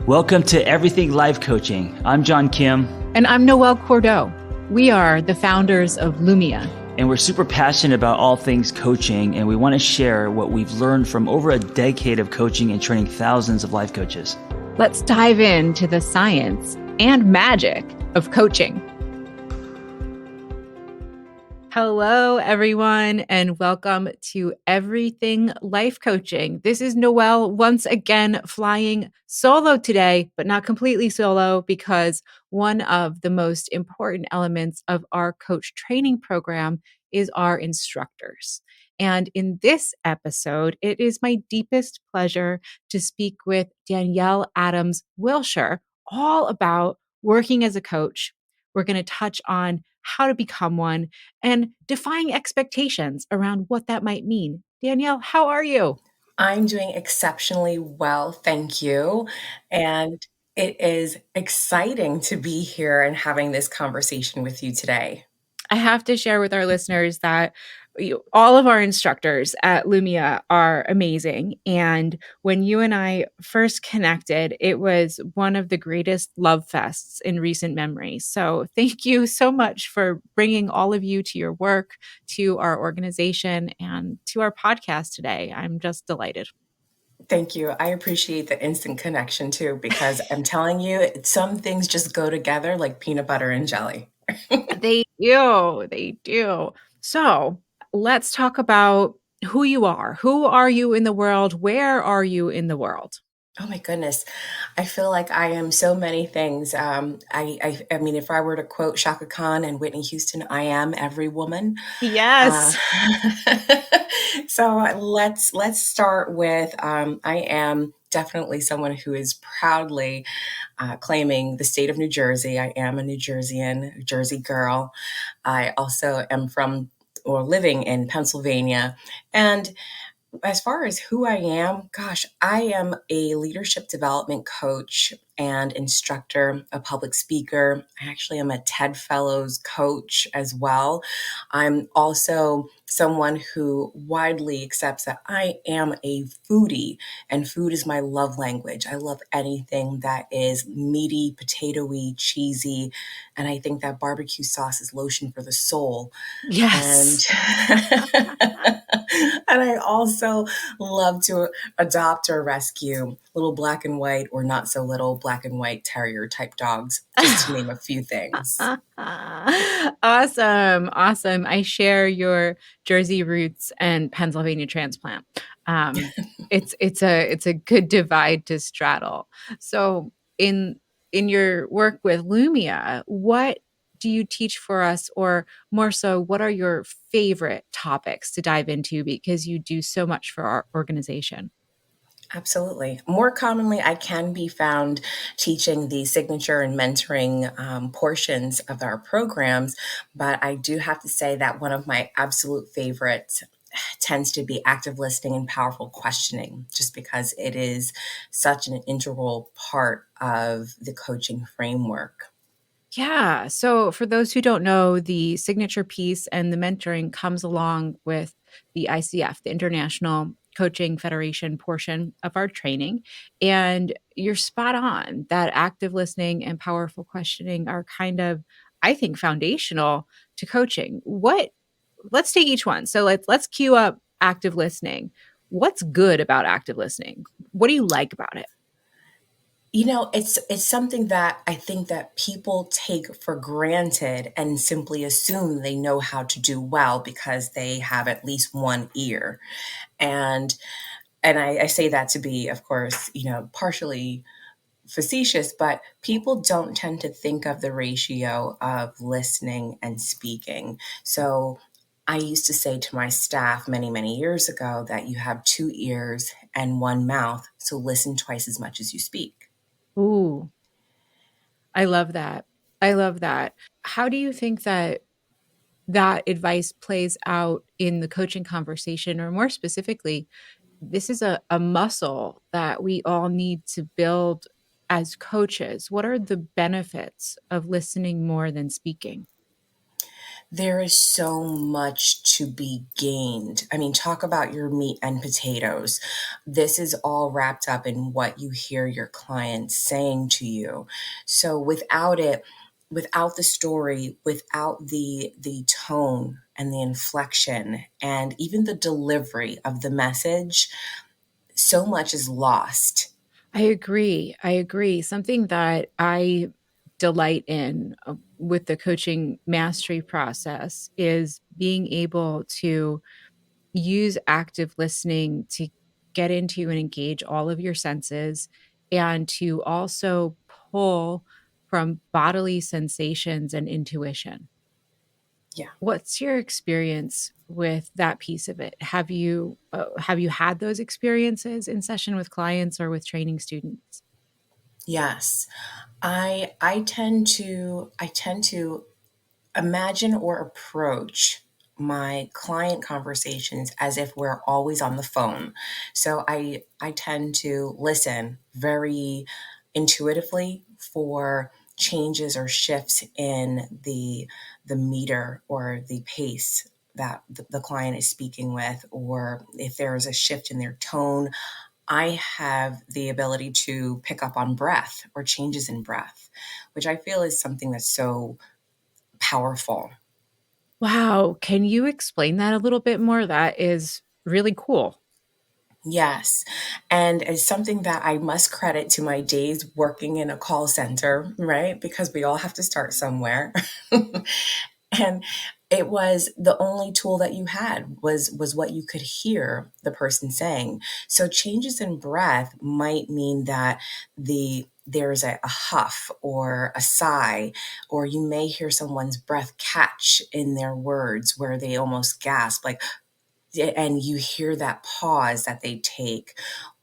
Welcome to Everything Life Coaching. I'm John Kim. And I'm Noelle Cordeaux. We are the founders of Lumia. And we're super passionate about all things coaching, and we want to share what we've learned from over a decade of coaching and training thousands of life coaches. Let's dive into the science and magic of coaching. Hello, everyone, and welcome to Everything Life Coaching. This is Noelle once again flying solo today, but not completely solo, because one of the most important elements of our coach training program is our instructors. And in this episode, it is my deepest pleasure to speak with Danielle Adams-Wiltshire all about working as a coach. We're going to touch on how to become one and defying expectations around what that might mean. Danielle, how are you? I'm doing exceptionally well, thank you. And it is exciting to be here and having this conversation with you today. I have to share with our listeners that all of our instructors at Lumia are amazing. And when you and I first connected, it was one of the greatest love fests in recent memory. So thank you so much for bringing all of you to your work, to our organization, and to our podcast today. I'm just delighted. Thank you. I appreciate the instant connection too, because I'm telling you, some things just go together like peanut butter and jelly. They do. They do. So let's talk about who you are. Who are you in the world? Where are you in the world? Oh my goodness. I feel like I am so many things. I mean, if I were to quote Shaka Khan and Whitney Houston, I am every woman. Yes. So let's start with, I am definitely someone who is proudly claiming the state of New Jersey. I am a New Jerseyan, Jersey girl. I also am from or living in Pennsylvania. And as far as who I am, gosh, I am a leadership development coach and instructor, a public speaker. I actually am a TED Fellows coach as well. I'm also someone who widely accepts that I am a foodie, and food is my love language. I love anything that is meaty, potatoey, cheesy, and I think that barbecue sauce is lotion for the soul. Yes. And I also love to adopt or rescue little black and white or not so little black and white terrier type dogs, just to name a few things. Awesome. I share your Jersey roots and Pennsylvania transplant. It's a good divide to straddle. So in your work with Lumia, what do you teach for us, or more so, what are your favorite topics to dive into, because you do so much for our organization? Absolutely. More commonly, I can be found teaching the signature and mentoring portions of our programs, but I do have to say that one of my absolute favorites tends to be active listening and powerful questioning, just because it is such an integral part of the coaching framework. Yeah. So for those who don't know, the signature piece and the mentoring comes along with the ICF, the International Coaching Federation portion of our training. And you're spot on that active listening and powerful questioning are kind of, I think, foundational to coaching. Let's take each one. So let's cue up active listening. What's good about active listening? What do you like about it? You know, it's something that I think that people take for granted and simply assume they know how to do well because they have at least one ear. And I say that to be, of course, partially facetious, but people don't tend to think of the ratio of listening and speaking. So I used to say to my staff many, many years ago that you have two ears and one mouth, so listen twice as much as you speak. Ooh, I love that. How do you think that advice plays out in the coaching conversation, or more specifically, this is a muscle that we all need to build as coaches? What are the benefits of listening more than speaking? There is so much to be gained. I mean, talk about your meat and potatoes. This is all wrapped up in what you hear your clients saying to you. So without it, without the story, without the tone and the inflection and even the delivery of the message, so much is lost. I agree. I agree. Something that I delight in with the coaching mastery process is being able to use active listening to get into and engage all of your senses and to also pull from bodily sensations and intuition. Yeah. What's your experience with that piece of it? Have you had those experiences in session with clients or with training students? Yes. I tend to imagine or approach my client conversations as if we're always on the phone. So I tend to listen very intuitively for changes or shifts in the meter or the pace that the client is speaking with, or if there is a shift in their tone. I have the ability to pick up on breath or changes in breath, which I feel is something that's so powerful. Wow. Can you explain that a little bit more? That is really cool. Yes. And it's something that I must credit to my days working in a call center, right? Because we all have to start somewhere. And it was the only tool that you had was what you could hear the person saying. So changes in breath might mean that there's a huff or a sigh, or you may hear someone's breath catch in their words where they almost gasp, like, and you hear that pause that they take,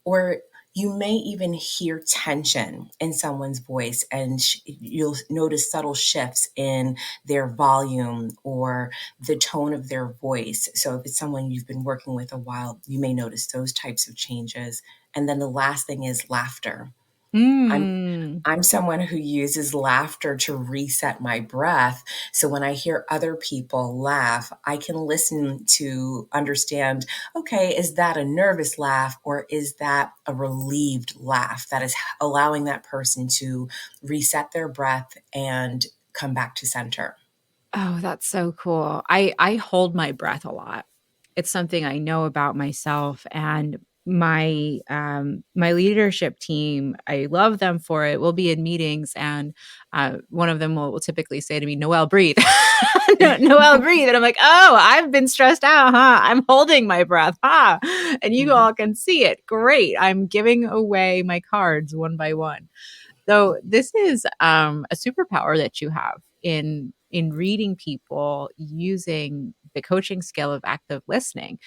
or you may even hear tension in someone's voice, and you'll notice subtle shifts in their volume or the tone of their voice. So if it's someone you've been working with a while, you may notice those types of changes. And then the last thing is laughter. I'm Mm. I'm someone who uses laughter to reset my breath. So when I hear other people laugh, I can listen to understand, okay, is that a nervous laugh or is that a relieved laugh that is allowing that person to reset their breath and come back to center? Oh, that's so cool. I hold my breath a lot. It's something I know about myself and my leadership team. I love them for it. We'll be in meetings and one of them will typically say to me, "Noelle, breathe." Noelle, breathe. And I'm like, "Oh, I've been stressed out, huh? I'm holding my breath, huh?" And you Mhm. all can see it. Great. I'm giving away my cards one by one. So this is a superpower that you have in reading people using the coaching skill of active listening.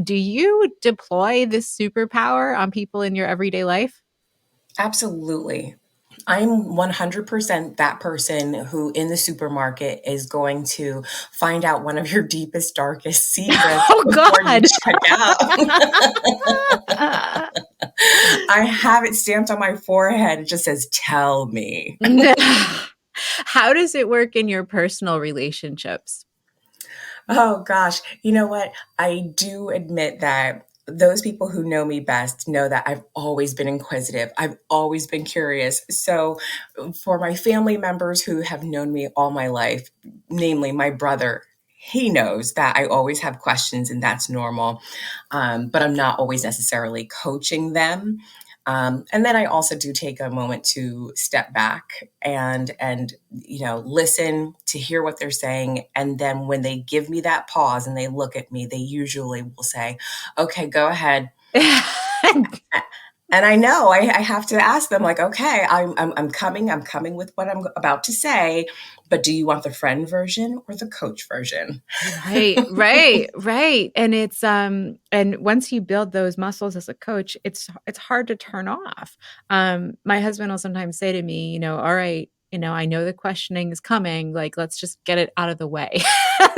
Do you deploy this superpower on people in your everyday life? Absolutely. I'm 100% that person who in the supermarket is going to find out one of your deepest, darkest secrets Oh before you God. check out. I have it stamped on my forehead. It just says, tell me. How does it work in your personal relationships? Oh gosh. You know what? I do admit that those people who know me best know that I've always been inquisitive. I've always been curious. So for my family members who have known me all my life, namely my brother, he knows that I always have questions and that's normal. But I'm not always necessarily coaching them. And then I also do take a moment to step back and listen to hear what they're saying. And then when they give me that pause and they look at me, they usually will say, "Okay, go ahead." And I know I have to ask them, like, okay, I'm coming with what I'm about to say, but do you want the friend version or the coach version? Right, right, right. And it's and once you build those muscles as a coach, it's hard to turn off. My husband will sometimes say to me, "All right, I know the questioning is coming, like let's just get it out of the way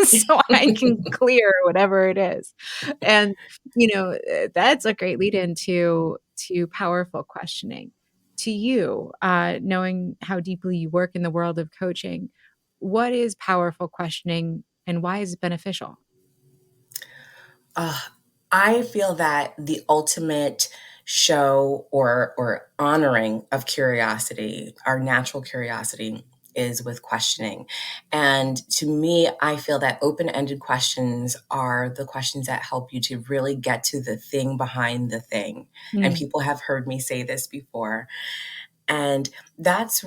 so I can clear whatever it is." And that's a great lead into to powerful questioning. To you, knowing how deeply you work in the world of coaching, what is powerful questioning and why is it beneficial? I feel that the ultimate show or honoring of curiosity, our natural curiosity, is with questioning. And to me, I feel that open-ended questions are the questions that help you to really get to the thing behind the thing. And people have heard me say this before. And that's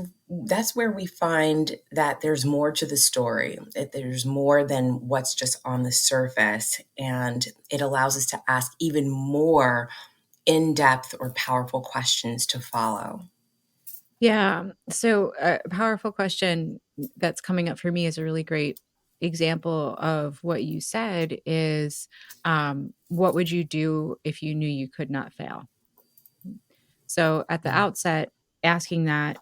where we find that there's more to the story, that there's more than what's just on the surface. And it allows us to ask even more in-depth or powerful questions to follow. Yeah. So a powerful question that's coming up for me is a really great example of what you said is, what would you do if you knew you could not fail? So at the outset, asking that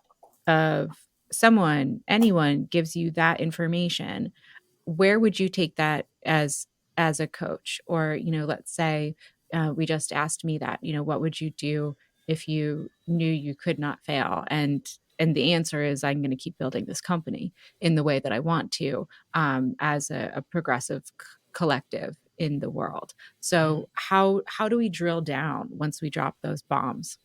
of someone, anyone gives you that information, where would you take that as a coach? Or, let's say we just asked me that, what would you do if you knew you could not fail? And the answer is, I'm going to keep building this company in the way that I want to, as a progressive collective in the world. So how do we drill down once we drop those bombs?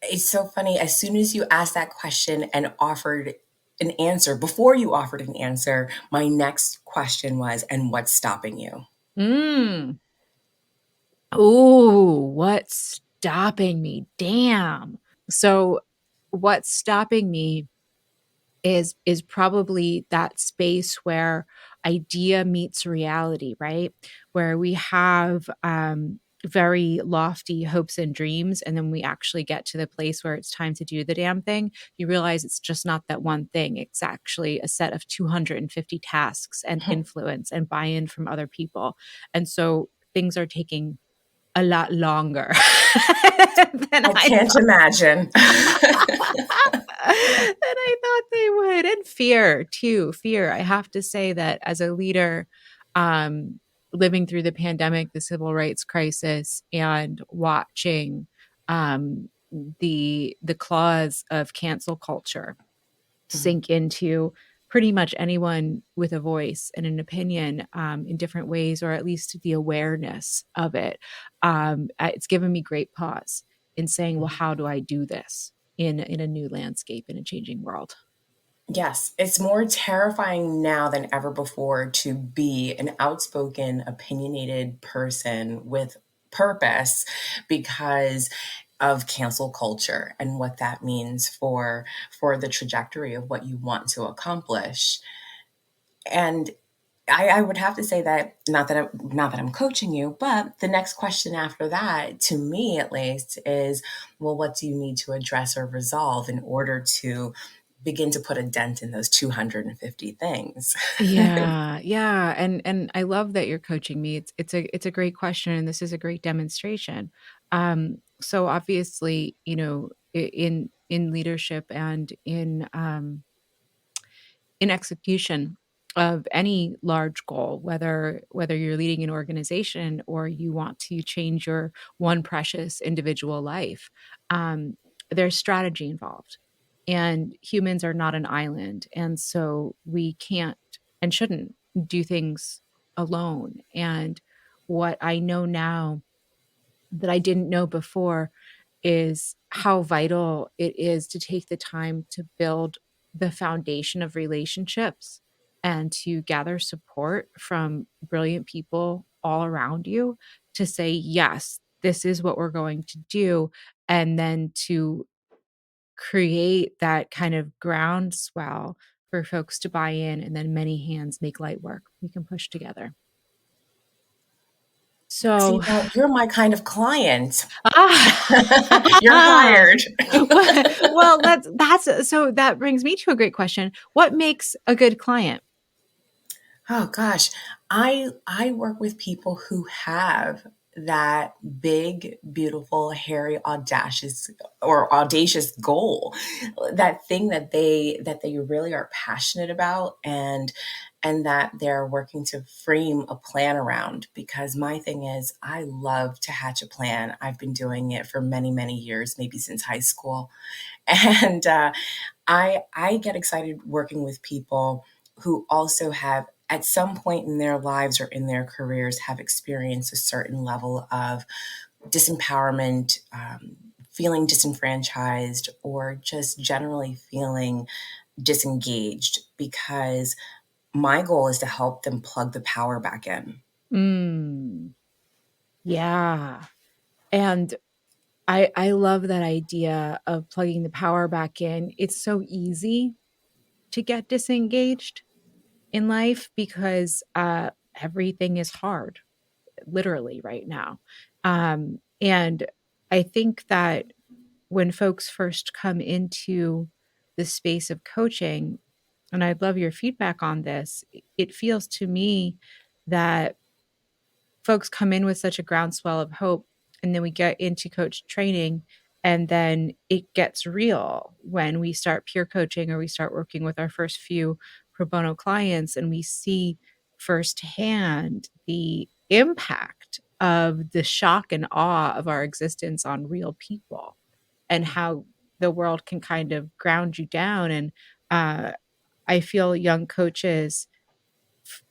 It's so funny. As soon as you asked that question and offered an answer, before you offered an answer, my next question was, and what's stopping you? Mm. Oh, what's stopping me? Damn. So what's stopping me is probably that space where idea meets reality, right? Where we have very lofty hopes and dreams, and then we actually get to the place where it's time to do the damn thing. You realize it's just not that one thing. It's actually a set of 250 tasks and influence and buy-in from other people. And so things are taking a lot longer than I I can't imagine. than I thought they would. And fear too. Fear. I have to say that as a leader, living through the pandemic, the civil rights crisis, and watching the claws of cancel culture sink into pretty much anyone with a voice and an opinion, in different ways, or at least the awareness of it. It's given me great pause in saying, well, how do I do this in a new landscape, in a changing world? Yes, it's more terrifying now than ever before to be an outspoken, opinionated person with purpose because of cancel culture and what that means for the trajectory of what you want to accomplish. And I would have to say that not that I'm coaching you, but the next question after that, to me at least, is, well, what do you need to address or resolve in order to begin to put a dent in those 250 things? Yeah, yeah, and I love that you're coaching me. It's a great question, and this is a great demonstration. So obviously, in leadership and in execution of any large goal, whether you're leading an organization or you want to change your one precious individual life, um, there's strategy involved. And humans are not an island. And so we can't and shouldn't do things alone. And what I know now that I didn't know before is how vital it is to take the time to build the foundation of relationships and to gather support from brilliant people all around you to say, yes, this is what we're going to do. And then to create that kind of groundswell for folks to buy in, and then many hands make light work. We can push together. So, See, now you're my kind of client. You're ah, hired. well, that's so that brings me to a great question. What makes a good client? Oh gosh, I work with people who have that big, beautiful, hairy, audacious goal, that thing that they really are passionate about, and that they're working to frame a plan around. Because my thing is, I love to hatch a plan. I've been doing it for many, many years, maybe since high school, and I get excited working with people who also have at some point in their lives or in their careers have experienced a certain level of disempowerment, feeling disenfranchised, or just generally feeling disengaged, because my goal is to help them plug the power back in. Mm, yeah. And I love that idea of plugging the power back in. It's so easy to get disengaged in life because everything is hard, literally right now. And I think that when folks first come into the space of coaching, and I'd love your feedback on this, it feels to me that folks come in with such a groundswell of hope, and then we get into coach training, and then it gets real when we start peer coaching or we start working with our first few pro bono clients, and we see firsthand the impact of the shock and awe of our existence on real people, and how the world can kind of ground you down. And uh, I feel young coaches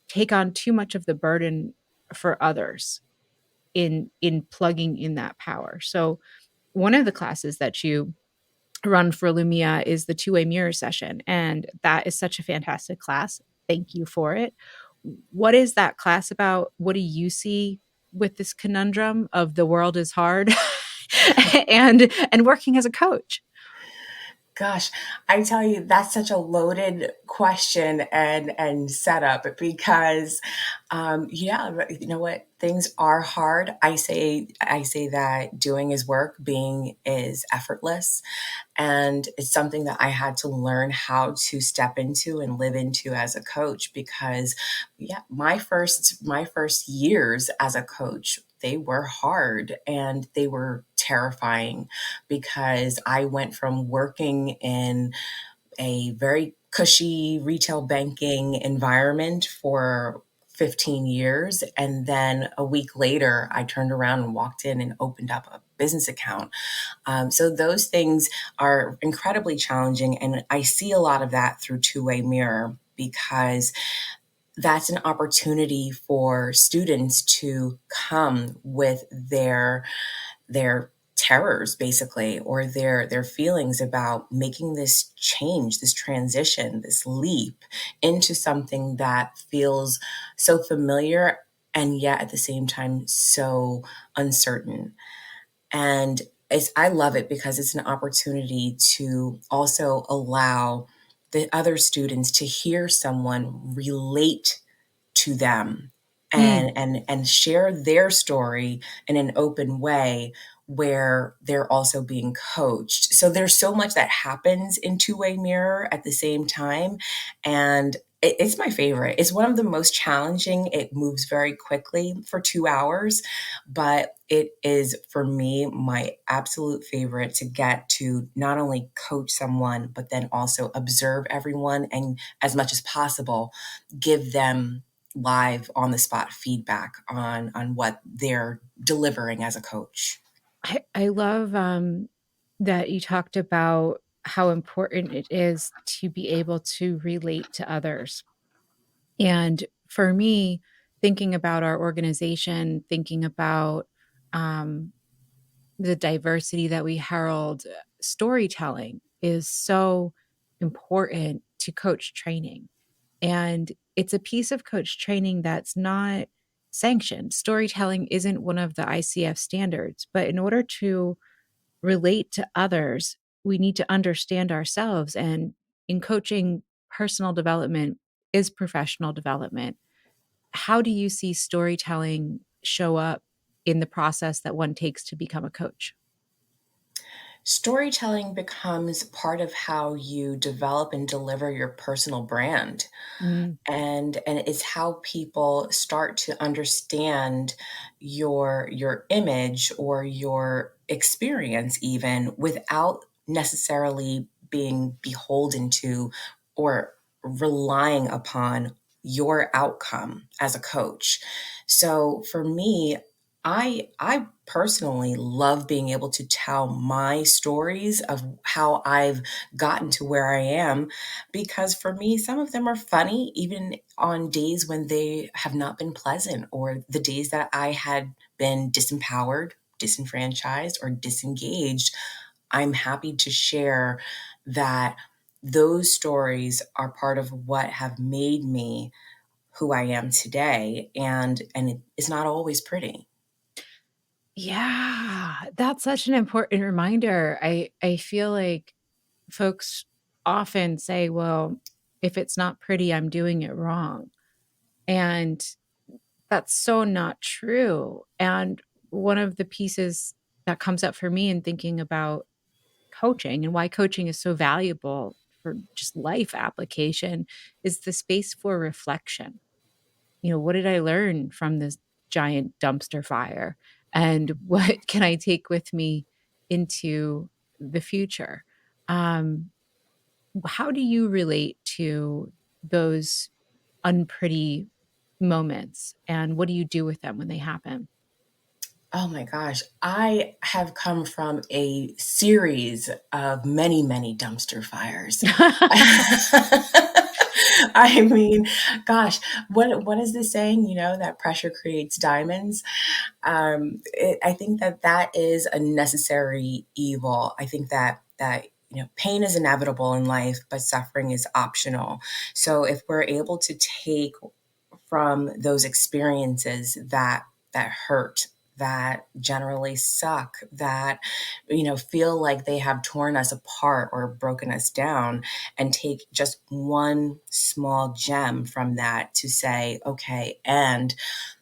take on too much of the burden for others in plugging in that power. So one of the classes that you run for Lumia is the two-way mirror session, and that is such a fantastic class. Thank you for it. What is that class about? What do you see with this conundrum of the world is hard and working as a coach? Gosh, I tell you, that's such a loaded question and setup, because, yeah, you know what? Things are hard. I say that doing is work, being is effortless, and it's something that I had to learn how to step into and live into as a coach. Because, yeah, my first years as a coach, they were hard and they were terrifying, because I went from working in a very cushy retail banking environment for 15 years. And then a week later, I turned around and walked in and opened up a business account. So those things are incredibly challenging. And I see a lot of that through Two-Way Mirror, because that's an opportunity for students to come with their terrors, basically, or their feelings about making this change, this transition, this leap into something that feels so familiar, and yet at the same time so uncertain. And I love it, because it's an opportunity to also allow the other students to hear someone relate to them, Mm. and share their story in an open way, where they're also being coached. So there's so much that happens in Two-Way Mirror at the same time. And it's my favorite. It's one of the most challenging. It moves very quickly for 2 hours, but it is, for me, my absolute favorite, to get to not only coach someone, but then also observe everyone, and as much as possible, give them live on the spot feedback on what they're delivering as a coach. I love that you talked about how important it is to be able to relate to others. And for me, thinking about our organization, thinking about um, the diversity that we herald, storytelling is so important to coach training. And it's a piece of coach training that's not sanctioned. Storytelling isn't one of the ICF standards, but in order to relate to others, we need to understand ourselves. And in coaching, personal development is professional development. How do you see storytelling show up in the process that one takes to become a coach? Storytelling becomes part of how you develop and deliver your personal brand. Mm, And it's how people start to understand your image or your experience, even without necessarily being beholden to or relying upon your outcome as a coach. So for me, I personally love being able to tell my stories of how I've gotten to where I am, because for me, some of them are funny, even on days when they have not been pleasant, or the days that I had been disempowered, disenfranchised, or disengaged. I'm happy to share that those stories are part of what have made me who I am today, and it's not always pretty. Yeah, that's such an important reminder. I feel like folks often say, "Well, if it's not pretty, I'm doing it wrong." And that's so not true. And one of the pieces that comes up for me in thinking about coaching and why coaching is so valuable for just life application is the space for reflection. What did I learn from this giant dumpster fire? And what can I take with me into the future? Um, how do you relate to those unpretty moments? And what do you do with them when they happen? Oh my gosh. I have come from a series of many, many dumpster fires. I mean, gosh, what is the saying? That pressure creates diamonds. I think that is a necessary evil. I think that pain is inevitable in life, but suffering is optional. So if we're able to take from those experiences that hurt, that generally suck, that feel like they have torn us apart or broken us down, and take just one small gem from that to say, okay, and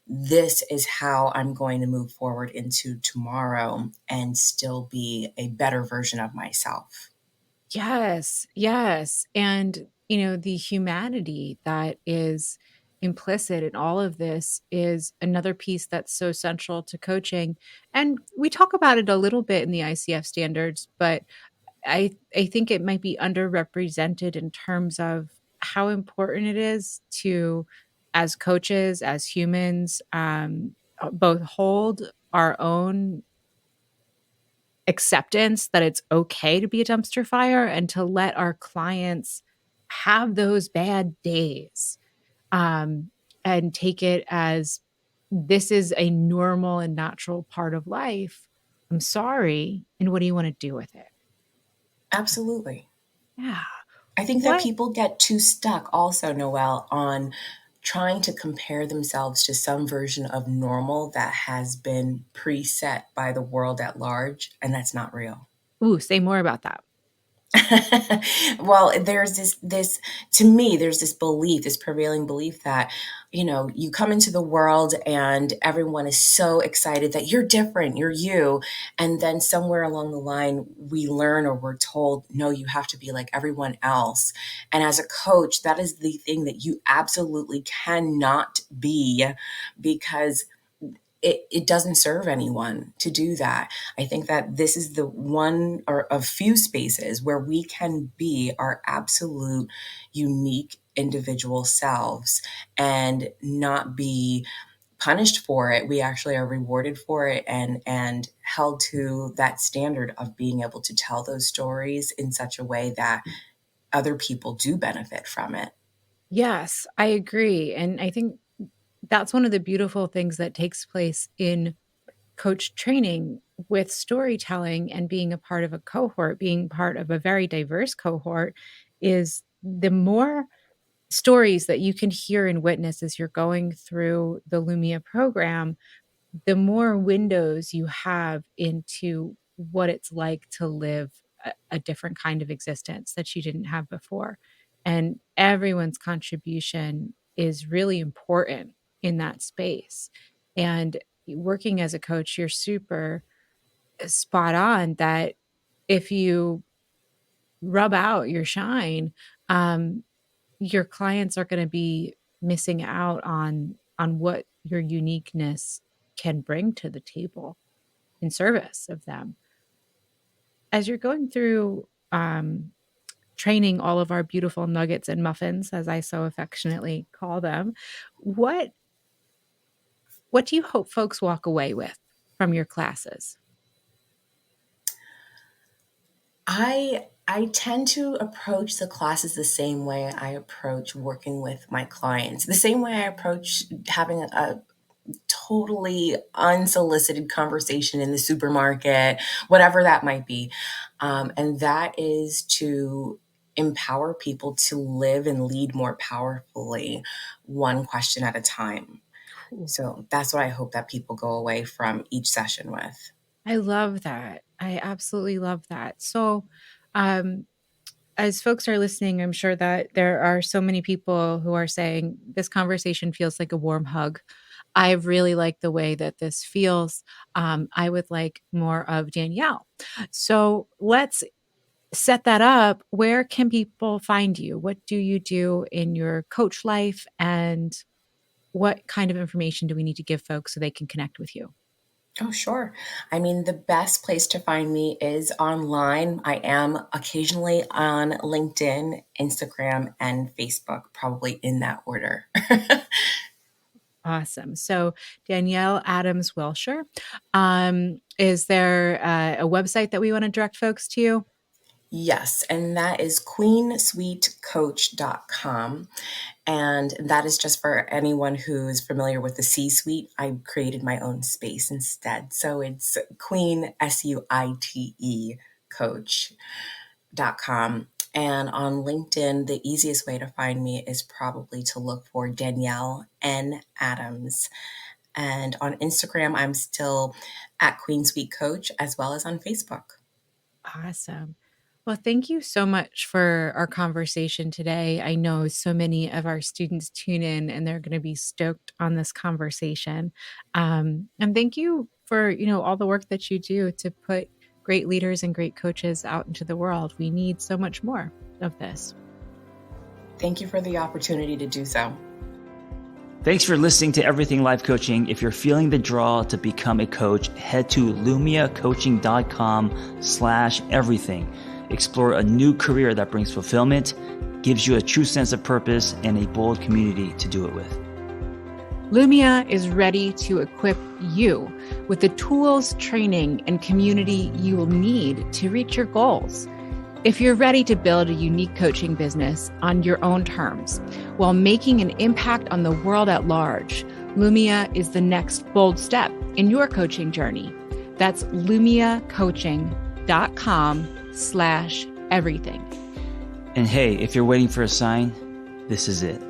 this is how I'm going to move forward into tomorrow and still be a better version of myself. Yes, yes. And, the humanity that is implicit in all of this is another piece that's so central to coaching. And we talk about it a little bit in the ICF standards, but I think it might be underrepresented in terms of how important it is to, as coaches, as humans, both hold our own acceptance that it's okay to be a dumpster fire and to let our clients have those bad days, um, and take it as this is a normal and natural part of life. I'm sorry. And what do you want to do with it? Absolutely. Yeah. I think that What? people get too stuck also, Noelle, on trying to compare themselves to some version of normal that has been preset by the world at large, and that's not real. Ooh, say more about that. Well, there's this to me, there's this belief, this prevailing belief that, you come into the world and everyone is so excited that you're different, you're you. And then somewhere along the line, we learn or we're told, no, you have to be like everyone else. And as a coach, that is the thing that you absolutely cannot be, because it doesn't serve anyone to do that. I think that this is the one or of few spaces where we can be our absolute unique individual selves and not be punished for it. We actually are rewarded for it, and held to that standard of being able to tell those stories in such a way that other people do benefit from it. Yes, I agree. And I think that's one of the beautiful things that takes place in coach training with storytelling and being a part of a cohort, being part of a very diverse cohort, is the more stories that you can hear and witness as you're going through the Lumia program, the more windows you have into what it's like to live a different kind of existence that you didn't have before. And everyone's contribution is really important in that space. And working as a coach, you're super spot on that if you rub out your shine, um, your clients are going to be missing out on what your uniqueness can bring to the table in service of them. As you're going through training all of our beautiful nuggets and muffins, as I so affectionately call them, what What do you hope folks walk away with from your classes? I tend to approach the classes the same way I approach working with my clients, the same way I approach having a totally unsolicited conversation in the supermarket, whatever that might be. And that is to empower people to live and lead more powerfully, one question at a time. So that's what I hope that people go away from each session with. I love that. I absolutely love that. So, um, as folks are listening, I'm sure that there are so many people who are saying this conversation feels like a warm hug. I really like the way that this feels. I would like more of Danielle. So let's set that up. Where can people find you? What do you do in your coach life? And what kind of information do we need to give folks so they can connect with you? Oh, sure. I mean, the best place to find me is online. I am occasionally on LinkedIn, Instagram, and Facebook, probably in that order. Awesome. So Danielle Adams-Wiltshire. Is there a website that we want to direct folks to? Yes, and that is queensuitecoach.com. And that is just for anyone who's familiar with the C-suite. I created my own space instead. So it's Queen, SUITE, coach.com. And on LinkedIn, the easiest way to find me is probably to look for Danielle N. Adams. And on Instagram, I'm still at Queen Suite Coach, as well as on Facebook. Awesome. Well, thank you so much for our conversation today. I know so many of our students tune in and they're going to be stoked on this conversation. And thank you for, all the work that you do to put great leaders and great coaches out into the world. We need so much more of this. Thank you for the opportunity to do so. Thanks for listening to Everything Life Coaching. If you're feeling the draw to become a coach, head to lumiacoaching.com/everything. Explore a new career that brings fulfillment, gives you a true sense of purpose, and a bold community to do it with. Lumia is ready to equip you with the tools, training, and community you will need to reach your goals. If you're ready to build a unique coaching business on your own terms while making an impact on the world at large, Lumia is the next bold step in your coaching journey. That's lumiacoaching.com/everything. And hey, if you're waiting for a sign, this is it.